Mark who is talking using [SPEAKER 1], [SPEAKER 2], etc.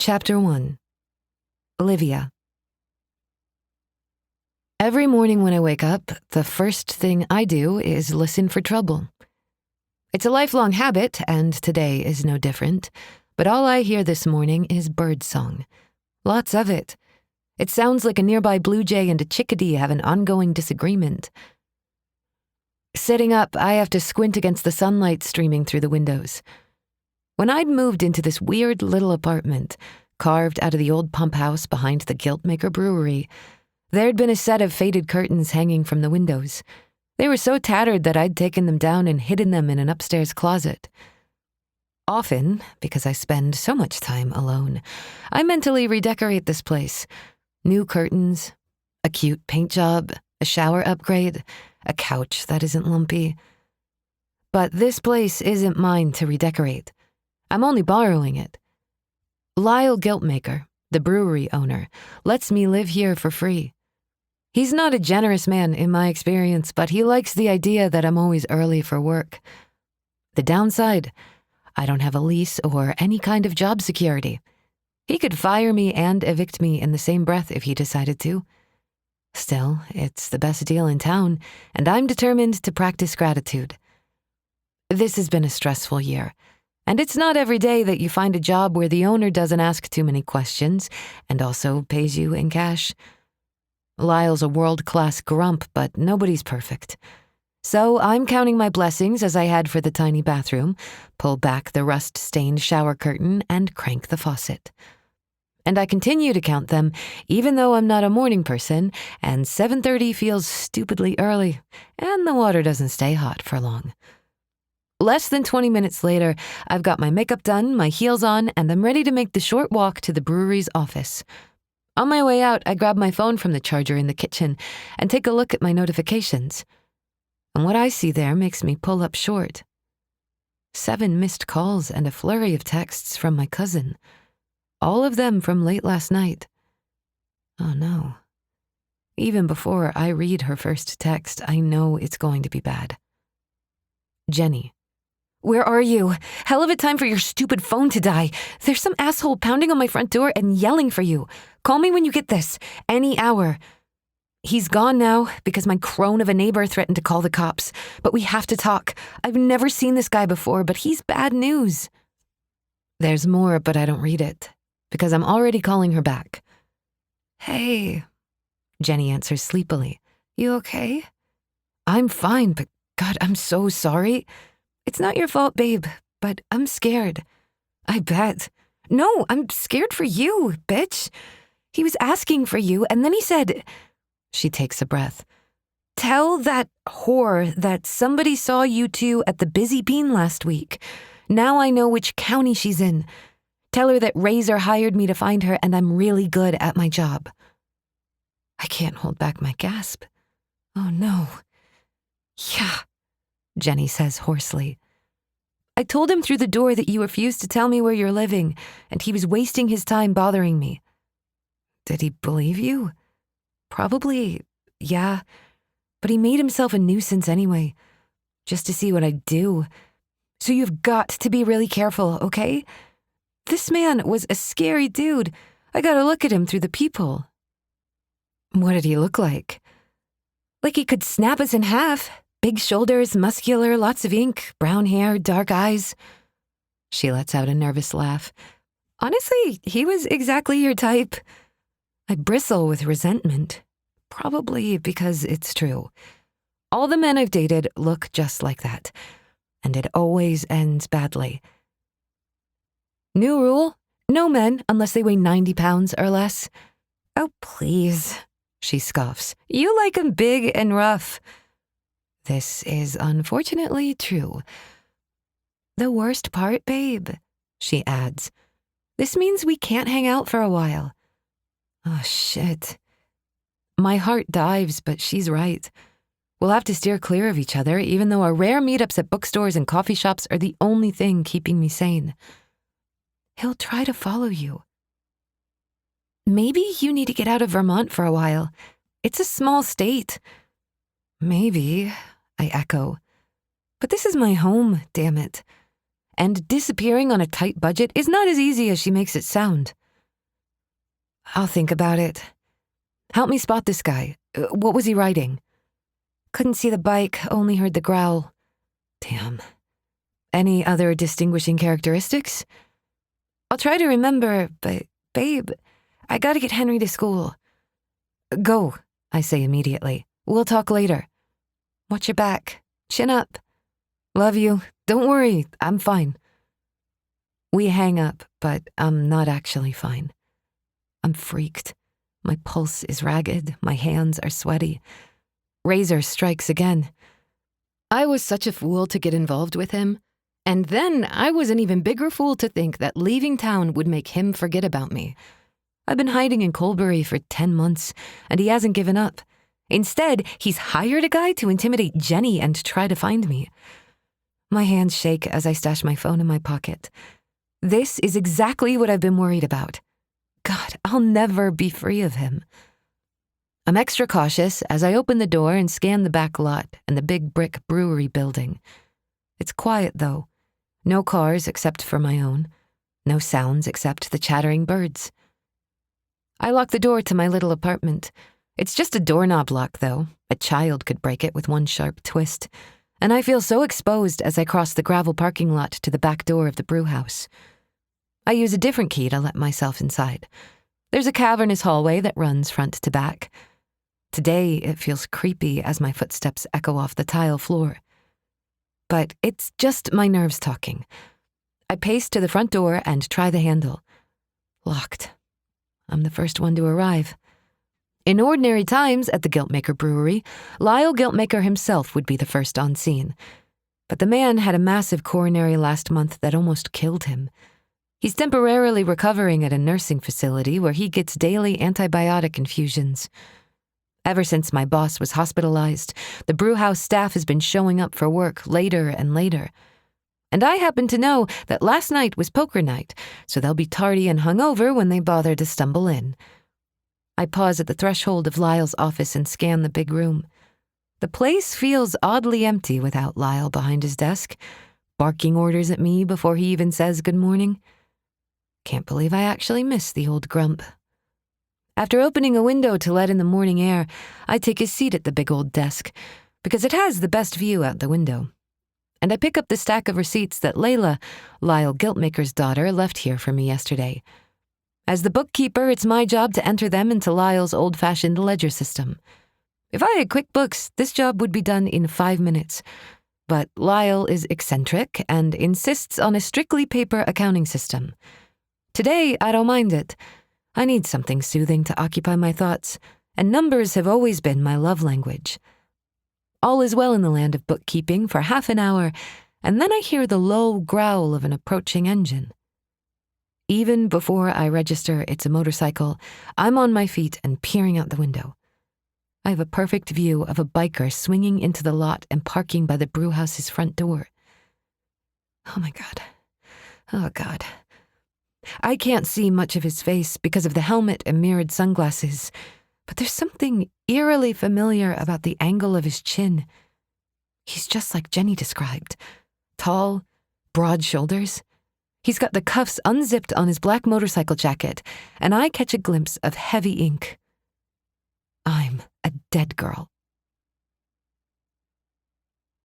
[SPEAKER 1] Chapter 1. Olivia. Every morning when I wake up, the first thing I do is listen for trouble. It's a lifelong habit, and today is no different, but all I hear this morning is birdsong. Lots of it. It sounds like a nearby blue jay and a chickadee have an ongoing disagreement. Sitting up, I have to squint against the sunlight streaming through the windows. When I'd moved into this weird little apartment, carved out of the old pump house behind the Guiltmaker Brewery, there'd been a set of faded curtains hanging from the windows. They were so tattered that I'd taken them down and hidden them in an upstairs closet. Often, because I spend so much time alone, I mentally redecorate this place. New curtains, a cute paint job, a shower upgrade, a couch that isn't lumpy. But this place isn't mine to redecorate. I'm only borrowing it. Lyle Guiltmaker, the brewery owner, lets me live here for free. He's not a generous man in my experience, but he likes the idea that I'm always early for work. The downside, I don't have a lease or any kind of job security. He could fire me and evict me in the same breath if he decided to. Still, it's the best deal in town, and I'm determined to practice gratitude. This has been a stressful year. And it's not every day that you find a job where the owner doesn't ask too many questions and also pays you in cash. Lyle's a world-class grump, but nobody's perfect. So I'm counting my blessings as I head for the tiny bathroom, pull back the rust-stained shower curtain, and crank the faucet. And I continue to count them, even though I'm not a morning person, and 7:30 feels stupidly early, and the water doesn't stay hot for long. Less than 20 minutes later, I've got my makeup done, my heels on, and I'm ready to make the short walk to the brewery's office. On my way out, I grab my phone from the charger in the kitchen and take a look at my notifications. And what I see there makes me pull up short. 7 missed calls and a flurry of texts from my cousin. All of them from late last night. Oh no. Even before I read her first text, I know it's going to be bad. Jenny. Where are you? Hell of a time for your stupid phone to die. There's some asshole pounding on my front door and yelling for you. Call me when you get this. Any hour. He's gone now because my crone of a neighbor threatened to call the cops. But we have to talk. I've never seen this guy before, but he's bad news. There's more, but I don't read it because I'm already calling her back. Hey. Jenny answers sleepily. You okay? I'm fine, but God, I'm so sorry. It's not your fault, babe, but I'm scared. I bet. No, I'm scared for you, bitch. He was asking for you, and then he said... She takes a breath. Tell that whore that somebody saw you two at the Busy Bean last week. Now I know which county she's in. Tell her that Razor hired me to find her, and I'm really good at my job. I can't hold back my gasp. Oh, no. Yeah. Jenny says hoarsely. I told him through the door that you refused to tell me where you're living, and he was wasting his time bothering me. Did he believe you? Probably, yeah. But he made himself a nuisance anyway, just to see what I'd do. So you've got to be really careful, okay? This man was a scary dude. I gotta look at him through the peephole. What did he look like? Like he could snap us in half. Big shoulders, muscular, lots of ink, brown hair, dark eyes. She lets out a nervous laugh. Honestly, he was exactly your type. I bristle with resentment, probably because it's true. All the men I've dated look just like that, and it always ends badly. New rule, no men unless they weigh 90 pounds or less. Oh, please, she scoffs. You like 'em big and rough. This is unfortunately true. The worst part, babe, she adds. This means we can't hang out for a while. Oh, shit. My heart dives, but she's right. We'll have to steer clear of each other, even though our rare meetups at bookstores and coffee shops are the only thing keeping me sane. He'll try to follow you. Maybe you need to get out of Vermont for a while. It's a small state. Maybe, I echo. But this is my home, damn it. And disappearing on a tight budget is not as easy as she makes it sound. I'll think about it. Help me spot this guy. What was he riding? Couldn't see the bike, only heard the growl. Damn. Any other distinguishing characteristics? I'll try to remember, but, babe, I gotta get Henry to school. Go, I say immediately. We'll talk later. Watch your back. Chin up. Love you. Don't worry, I'm fine. We hang up, but I'm not actually fine. I'm freaked. My pulse is ragged. My hands are sweaty. Razor strikes again. I was such a fool to get involved with him. And then I was an even bigger fool to think that leaving town would make him forget about me. I've been hiding in Colbury for 10 months, and he hasn't given up. Instead, he's hired a guy to intimidate Jenny and try to find me. My hands shake as I stash my phone in my pocket. This is exactly what I've been worried about. God, I'll never be free of him. I'm extra cautious as I open the door and scan the back lot and the big brick brewery building. It's quiet, though. No cars except for my own. No sounds except the chattering birds. I lock the door to my little apartment. It's just a doorknob lock, though. A child could break it with one sharp twist. And I feel so exposed as I cross the gravel parking lot to the back door of the brew house. I use a different key to let myself inside. There's a cavernous hallway that runs front to back. Today, it feels creepy as my footsteps echo off the tile floor. But it's just my nerves talking. I pace to the front door and try the handle. Locked. I'm the first one to arrive. In ordinary times at the Guiltmaker Brewery, Lyle Guiltmaker himself would be the first on scene. But the man had a massive coronary last month that almost killed him. He's temporarily recovering at a nursing facility where he gets daily antibiotic infusions. Ever since my boss was hospitalized, the brewhouse staff has been showing up for work later and later. And I happen to know that last night was poker night, so they'll be tardy and hungover when they bother to stumble in. I pause at the threshold of Lyle's office and scan the big room. The place feels oddly empty without Lyle behind his desk, barking orders at me before he even says good morning. Can't believe I actually miss the old grump. After opening a window to let in the morning air, I take a seat at the big old desk, because it has the best view out the window. And I pick up the stack of receipts that Layla, Lyle Guiltmaker's daughter, left here for me yesterday. As the bookkeeper, it's my job to enter them into Lyle's old-fashioned ledger system. If I had QuickBooks, this job would be done in 5 minutes. But Lyle is eccentric and insists on a strictly paper accounting system. Today, I don't mind it. I need something soothing to occupy my thoughts, and numbers have always been my love language. All is well in the land of bookkeeping for half an hour, and then I hear the low growl of an approaching engine. Even before I register it's a motorcycle, I'm on my feet and peering out the window. I have a perfect view of a biker swinging into the lot and parking by the brewhouse's front door. Oh my God. Oh God. I can't see much of his face because of the helmet and mirrored sunglasses, but there's something eerily familiar about the angle of his chin. He's just like Jenny described. Tall, broad shoulders. He's got the cuffs unzipped on his black motorcycle jacket, and I catch a glimpse of heavy ink. I'm a dead girl.